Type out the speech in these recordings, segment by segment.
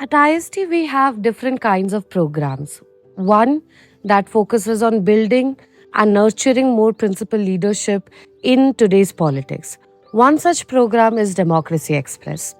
At IST, we have different kinds of programs. One that focuses on building and nurturing more principal leadership in today's politics. One such program is Democracy Express.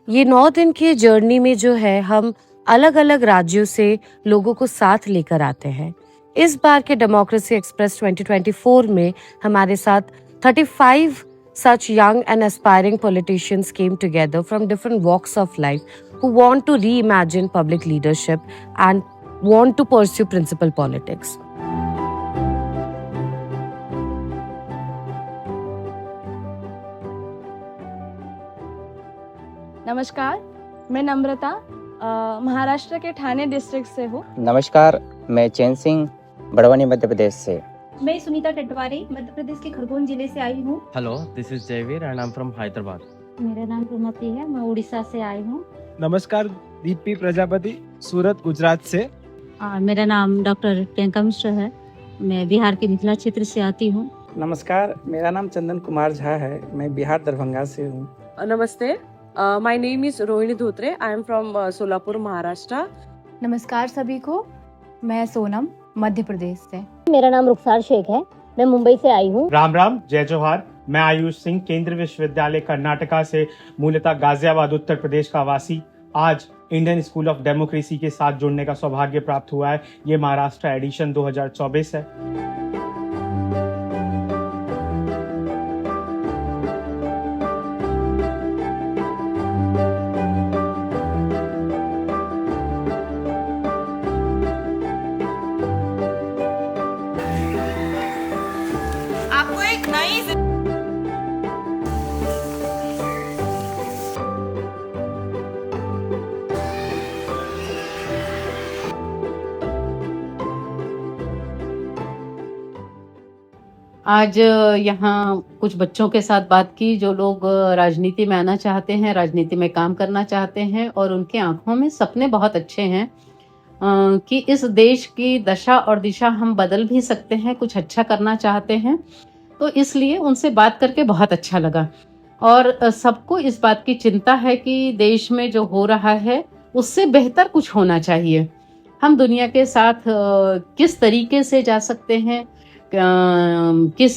ये 9 दिन की journey में जो है हम अलग अलग राज्यों से लोगों को साथ लेकर आते हैं। इस बार के डेमोक्रेसी एक्सप्रेस 2024 में हमारे साथ 35 such young and aspiring politicians came together from different walks of life who want to reimagine public leadership and want to pursue principal politics. नमस्कार, मैं नम्रता महाराष्ट्र के ठाणे डिस्ट्रिक्ट से हूँ। नमस्कार, मैं चैन सिंह बड़वानी मध्य प्रदेश से। मैं सुनीता टटवारे मध्य प्रदेश के खरगोन जिले से आई हूँ। Hello, this is Jaiveer and I am from Hyderabad. मेरा नाम प्रमति है, मैं उड़ीसा से आई हूँ। नमस्कार, दीपी प्रजापति सूरत गुजरात से। मेरा नाम डॉक्टर प्रियंका मिश्रा है, मैं बिहार के मिथिला क्षेत्र से आती हूँ। नमस्कार, मेरा नाम चंदन कुमार झा है, मैं बिहार दरभंगा से हूँ। नमस्ते, my name is Rohini Dhotre, I am from Solapur Maharashtra. नमस्कार सभी को, मैं सोनम मध्य प्रदेश से। मेरा नाम रुखसार शेख है, मैं मुंबई से आई हूँ। राम राम, जय जोहार, मैं आयुष सिंह केंद्रीय विश्वविद्यालय कर्नाटका से, मूलतः गाजियाबाद उत्तर प्रदेश का वासी। आज इंडियन स्कूल ऑफ डेमोक्रेसी के साथ जुड़ने का सौभाग्य प्राप्त हुआ है। ये महाराष्ट्र एडिशन 2024 है। आपको एक नई आज यहाँ कुछ बच्चों के साथ बात की जो लोग राजनीति में आना चाहते हैं, राजनीति में काम करना चाहते हैं और उनकी आंखों में सपने बहुत अच्छे हैं कि इस देश की दशा और दिशा हम बदल भी सकते हैं, कुछ अच्छा करना चाहते हैं। तो इसलिए उनसे बात करके बहुत अच्छा लगा और सबको इस बात की चिंता है कि देश में जो हो रहा है उससे बेहतर कुछ होना चाहिए। हम दुनिया के साथ किस तरीके से जा सकते हैं, किस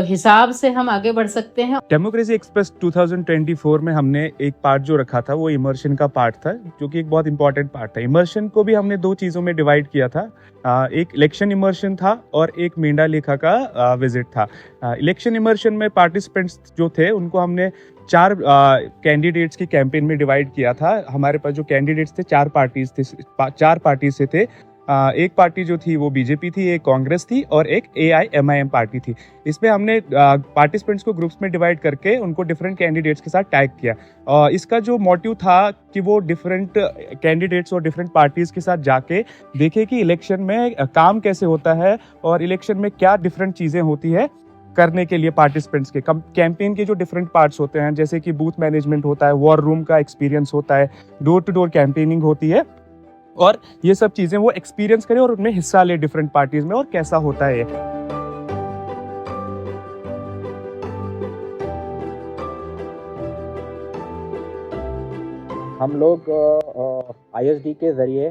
हिसाब से हम आगे बढ़ सकते हैं। डेमोक्रेसी एक्सप्रेस 2024 में हमने एक पार्ट जो रखा था वो इमर्शन का पार्ट था, जो कि एक बहुत इंपॉर्टेंट पार्ट था। इमर्शन को भी हमने 2 चीज़ों में डिवाइड किया था, एक इलेक्शन इमर्शन था और एक मेंढा लेखा का विजिट था। इलेक्शन इमर्शन में पार्टिसिपेंट्स जो थे उनको हमने 4 कैंडिडेट्स की कैंपेन में डिवाइड किया था। हमारे पास जो कैंडिडेट्स थे 4 पार्टीज से थे। एक पार्टी जो थी वो बीजेपी थी, एक कांग्रेस थी और एक AIMIM पार्टी थी। इसमें हमने पार्टिसिपेंट्स को ग्रुप्स में डिवाइड करके उनको डिफरेंट कैंडिडेट्स के साथ टैग किया। इसका जो मोटिव था कि वो डिफरेंट कैंडिडेट्स और डिफरेंट पार्टीज के साथ जाके देखे कि इलेक्शन में काम कैसे होता है और इलेक्शन में क्या डिफरेंट चीज़ें होती है करने के लिए पार्टिसिपेंट्स के। कैंपेन के जो डिफरेंट पार्ट्स होते हैं, जैसे कि बूथ मैनेजमेंट होता है, वॉर रूम का एक्सपीरियंस होता है, डोर टू डोर कैंपेनिंग होती है, और ये सब चीजें वो एक्सपीरियंस करें और उनमें हिस्सा ले डिफरेंट पार्टीज में और कैसा होता है ये। हम लोग ISD के जरिए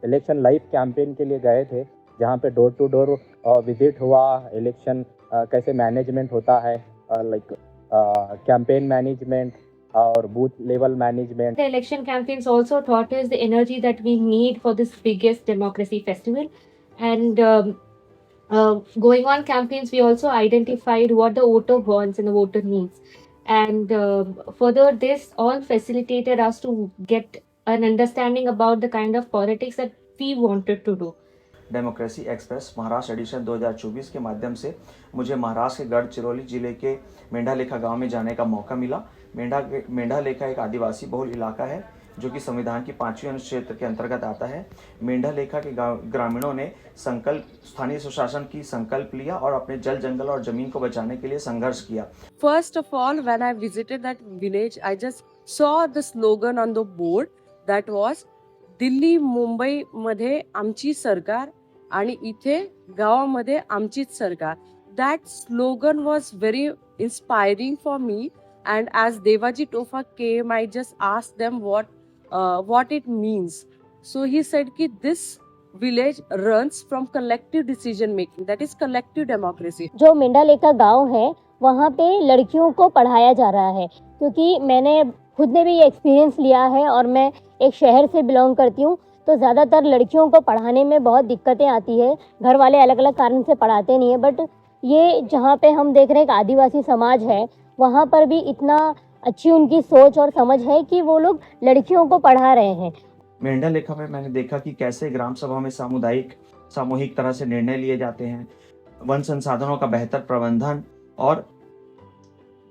इलेक्शन लाइव कैंपेन के लिए गए थे, जहाँ पे डोर टू डोर विजिट हुआ, इलेक्शन कैसे मैनेजमेंट होता है, लाइक कैंपेन मैनेजमेंट और booth level management. The election campaigns also taught us the energy that we need for this biggest democracy festival. And going on campaigns, we also identified what the voter wants and the voter needs. And further, this all facilitated us to get an understanding about the kind of politics that we wanted to do. Democracy express Maharashtra edition 2024 के माध्यम से मुझे महाराष्ट्र के गढ़चिरौली जिले के मेंढालेखा गांव में जाने का मौका मिला। मेंढालेखा एक आदिवासी बहुल इलाका है जो कि संविधान की 5वीं अनुच्छेद के अंतर्गत आता है। मेंढालेखा के ग्रामीणों ने स्थानीय स्वशासन की संकल्प लिया और अपने जल, जंगल और जमीन को बचाने के लिए संघर्ष किया। First of all, when I visited that village, I just saw the slogan on the board that was Delhi Mumbai मध्ये आमची सरकार आणि इथे गावामध्ये आमचीच सरकार. that slogan was very inspiring for me. And as Devaji Tofa came, I just asked them what it means. So he said कि this village runs from collective decision making, that is collective democracy. जो मेंढा लेखा गांव है वहाँ पे लड़कियों को पढ़ाया जा रहा है, क्योंकि मैंने खुद ने भी ये एक्सपीरियंस लिया है और मैं एक शहर से बिलोंग करती हूँ, तो ज़्यादातर लड़कियों को पढ़ाने में बहुत दिक्कतें आती है। घर वाले अलग अलग कारण से पढ़ाते नहीं है, बट ये जहाँ पे हम देख रहे हैं एक आदिवासी समाज है, वहाँ पर भी इतना अच्छी उनकी सोच और समझ है कि वो लोग लड़कियों को पढ़ा रहे हैं। मेंढा लेखा में मैंने देखा कि कैसे ग्राम सभा में सामूहिक तरह से निर्णय लिए जाते हैं, वन संसाधनों का बेहतर प्रबंधन और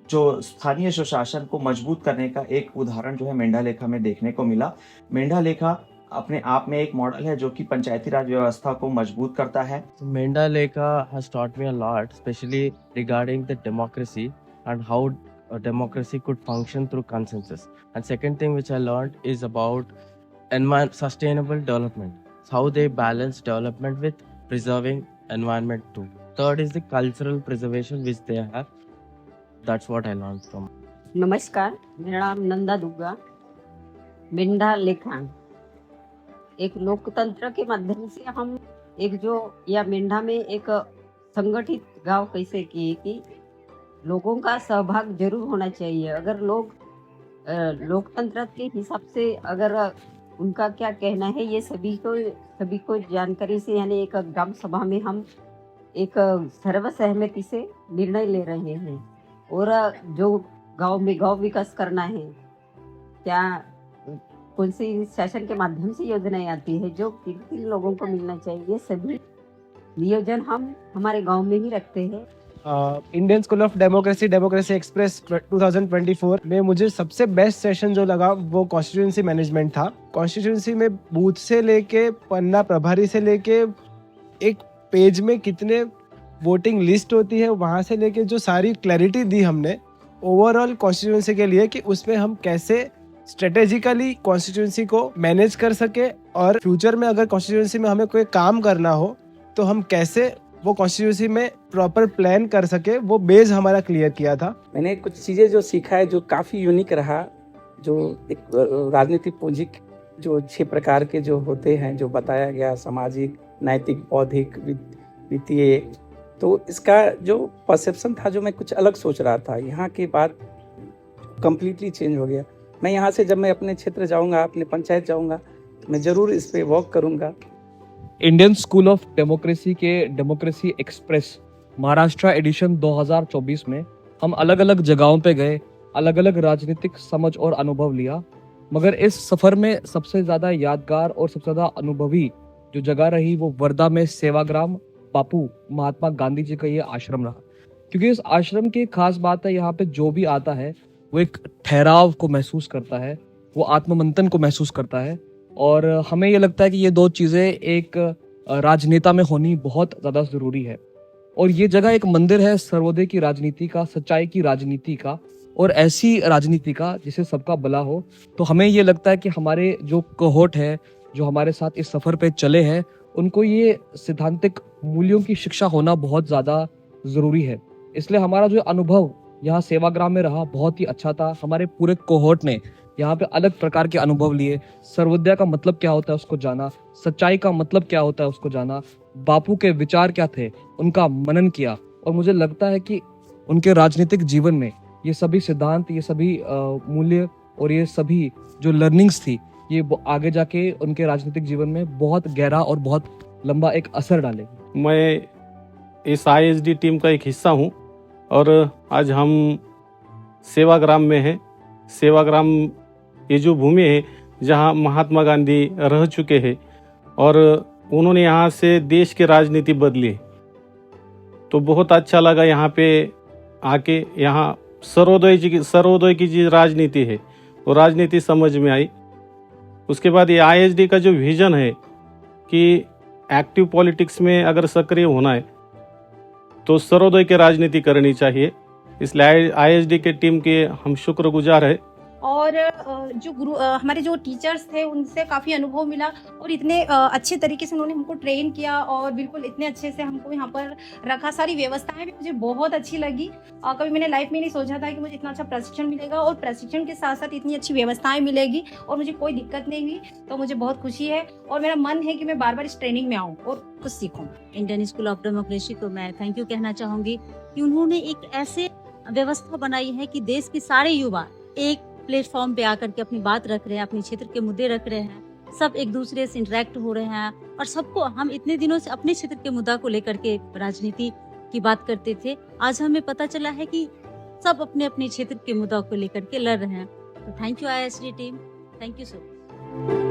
जो स्थानीय सुशासन को मजबूत करने का एक उदाहरण जो है मेंढा लेखा में देखने को मिला। मेंढा लेखा अपने आप में एक मॉडल है जो कि पंचायती राज व्यवस्था को मजबूत करता है। Menda Lekha has taught me a lot, especially regarding the democracy and how a democracy could function through consensus. And second thing which I learned is about sustainable development, how they balance development with preserving environment too. Third is the cultural preservation which they have. That's what I learned from. नमस्कार, मेरा नाम नंदा दुग्गा। मेंढा लेखा एक लोकतंत्र के माध्यम से हम एक जो या मेंढा में एक संगठित गांव कैसे किए कि लोगों का सहभाग जरूर होना चाहिए। अगर लोग लोकतंत्र के हिसाब से अगर उनका क्या कहना है ये सभी को जानकारी से, यानी एक ग्राम सभा में हम एक सर्वसहमति से निर्णय ले रहे हैं और जो गांव में गांव विकास करना है, क्या कौन सी शासन के माध्यम से योजनाएं आती है जो किन लोगों को मिलना चाहिए, ये सभी नियोजन हम हमारे गांव में ही रखते हैं। Indian school of democracy express 2024 में मुझे सबसे बेस्ट सेशन जो लगा वो कॉन्स्टिट्यूंसी मैनेजमेंट था। कॉन्स्टिट्यूंसी में बूथ से लेके पन्ना प्रभारी से लेके एक पेज में कितने वोटिंग लिस्ट होती है वहाँ से लेके जो सारी क्लैरिटी दी हमने ओवरऑल कॉन्स्टिट्यूंसी के लिए कि उसमें हम कैसे स्ट्रेटेजिकली कॉन्स्टिट्यूंसी को मैनेज कर सके और फ्यूचर में अगर कॉन्स्टिट्यूंसी में हमें कोई काम करना हो तो हम कैसे वो कॉन्स्टिट्यूंसी में प्रॉपर प्लान कर सके, वो बेस हमारा क्लियर किया था। मैंने कुछ चीज़ें जो सीखा है जो काफ़ी यूनिक रहा, जो एक राजनीतिक पूंजी जो 6 प्रकार के जो होते हैं जो बताया गया, सामाजिक, नैतिक, बौद्धिक, वित्तीय, तो इसका जो परसेप्शन था जो मैं कुछ अलग सोच रहा था, यहाँ के बाद कम्प्लीटली चेंज हो गया। मैं यहाँ से जब मैं अपने क्षेत्र जाऊँगा, अपने पंचायत जाऊँगा, तो मैं ज़रूर इस पे वर्क करूँगा। इंडियन स्कूल ऑफ डेमोक्रेसी के डेमोक्रेसी एक्सप्रेस महाराष्ट्र एडिशन 2024 में हम अलग अलग जगहों पे गए, अलग अलग राजनीतिक समझ और अनुभव लिया, मगर इस सफ़र में सबसे ज़्यादा यादगार और सबसे ज़्यादा अनुभवी जो जगह रही वो वर्धा में सेवाग्राम बापू महात्मा गांधी जी का ये आश्रम रहा। क्योंकि इस आश्रम की खास बात है, यहाँ पे जो भी आता है वो एक ठहराव को महसूस करता है, वो आत्ममंथन को महसूस करता है। और हमें ये लगता है कि ये दो चीज़ें एक राजनेता में होनी बहुत ज़्यादा ज़रूरी है। और ये जगह एक मंदिर है सर्वोदय की राजनीति का, सच्चाई की राजनीति का और ऐसी राजनीति का जिसे सबका भला हो। तो हमें ये लगता है कि हमारे जो कोहोर्ट है, जो हमारे साथ इस सफ़र पे चले हैं, उनको ये सिद्धांतिक मूल्यों की शिक्षा होना बहुत ज़्यादा ज़रूरी है। इसलिए हमारा जो अनुभव यहाँ सेवाग्राम में रहा बहुत ही अच्छा था। हमारे पूरे कोहोर्ट ने यहाँ पे अलग प्रकार के अनुभव लिए, सर्वोदय का मतलब क्या होता है उसको जाना, सच्चाई का मतलब क्या होता है उसको जाना, बापू के विचार क्या थे उनका मनन किया। और मुझे लगता है कि उनके राजनीतिक जीवन में ये सभी सिद्धांत, ये सभी मूल्य और ये सभी जो लर्निंग्स थी, ये आगे जाके उनके राजनीतिक जीवन में बहुत गहरा और बहुत लंबा एक असर डालेगी। मैं इस ISD टीम का एक हिस्सा हूँ और आज हम सेवाग्राम में हैं। सेवाग्राम ये जो भूमि है जहाँ महात्मा गांधी रह चुके हैं और उन्होंने यहाँ से देश की राजनीति बदली, तो बहुत अच्छा लगा यहाँ पे आके। यहाँ सर्वोदय की जो राजनीति है वो राजनीति समझ में आई। उसके बाद ये ISD का जो विजन है कि एक्टिव पॉलिटिक्स में अगर सक्रिय होना है तो सर्वोदय की राजनीति करनी चाहिए, इसलिए ISD के टीम के हम शुक्रगुजार है। और हमारे जो टीचर्स थे उनसे काफ़ी अनुभव मिला और इतने अच्छे तरीके से उन्होंने हमको ट्रेन किया और बिल्कुल इतने अच्छे से हमको यहाँ पर रखा। सारी व्यवस्थाएं भी मुझे बहुत अच्छी लगी। कभी मैंने लाइफ में नहीं सोचा था कि मुझे इतना अच्छा प्रशिक्षण मिलेगा और प्रशिक्षण के साथ साथ इतनी अच्छी व्यवस्थाएं मिलेगी और मुझे कोई दिक्कत नहीं हुई। तो मुझे बहुत खुशी है और मेरा मन है कि मैं बार बार इस ट्रेनिंग में आऊँ और कुछ सीखूँ। इंडियन स्कूल ऑफ डेमोक्रेसी को मैं थैंक यू कहना चाहूँगी कि उन्होंने एक ऐसे व्यवस्था बनाई है कि देश के सारे युवा एक प्लेटफॉर्म पे आकर के अपनी बात रख रहे हैं, अपने क्षेत्र के मुद्दे रख रहे हैं, सब एक दूसरे से इंटरेक्ट हो रहे हैं और सबको, हम इतने दिनों से अपने क्षेत्र के मुद्दा को लेकर के राजनीति की बात करते थे, आज हमें पता चला है कि सब अपने अपने क्षेत्र के मुद्दा को लेकर के लड़ रहे हैं। तो thank you ISD team, thank you so much.